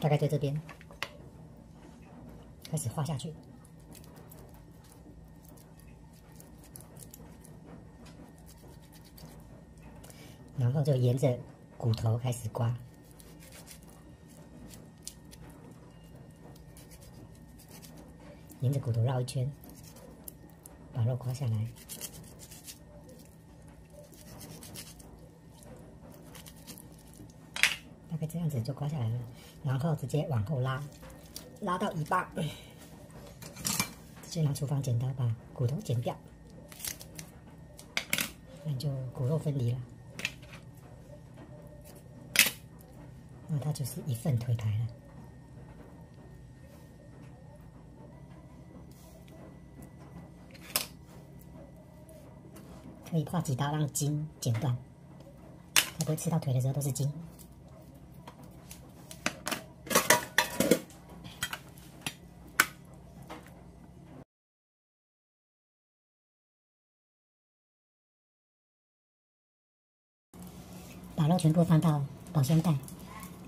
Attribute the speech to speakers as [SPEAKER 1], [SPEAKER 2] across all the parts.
[SPEAKER 1] 大概在这边开始画下去，然后就沿着骨头开始刮，沿着骨头绕一圈，把肉刮下来。大概这样子就刮下来了，然后直接往后拉，拉到尾巴，直接拿厨房剪刀把骨头剪掉，那就骨肉分离了。那它就是一份腿排了。可以划几刀让筋剪断，才不会吃到腿的时候都是筋。把肉全部放到保鲜袋，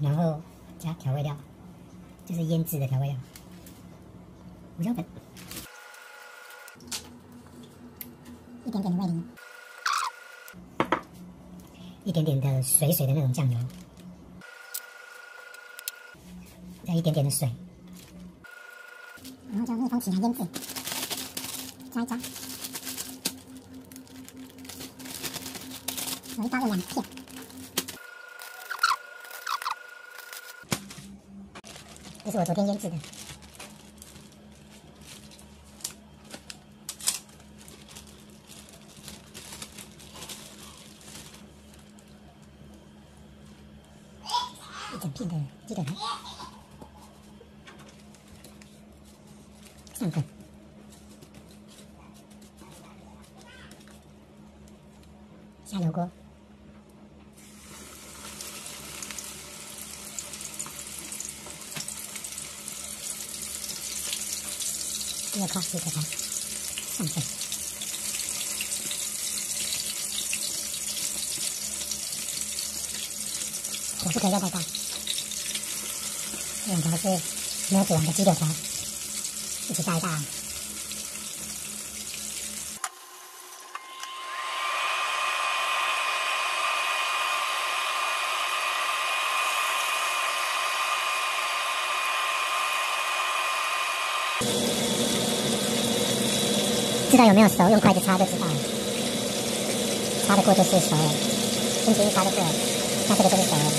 [SPEAKER 1] 然后加调味料，就是腌制的调味料，胡椒粉，一点点的味淋，一点点的水水的那种酱油，再一点点的水，然后就密封起来腌制，抓一抓，有一刀有2片。这是我昨天腌制的，一整片的鸡腿排，上粉，下油锅。第2块鸡腿排上粉，火不可以要太大。这2条是没有煮完的鸡柳条，一起炸一炸。不知道有没有熟，用筷子擦就知道了。擦得过就是熟了，轻轻擦就过了，那这个就是熟了。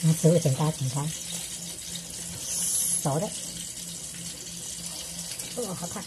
[SPEAKER 1] 拿植物剪刀剪开，熟的。哦，好看。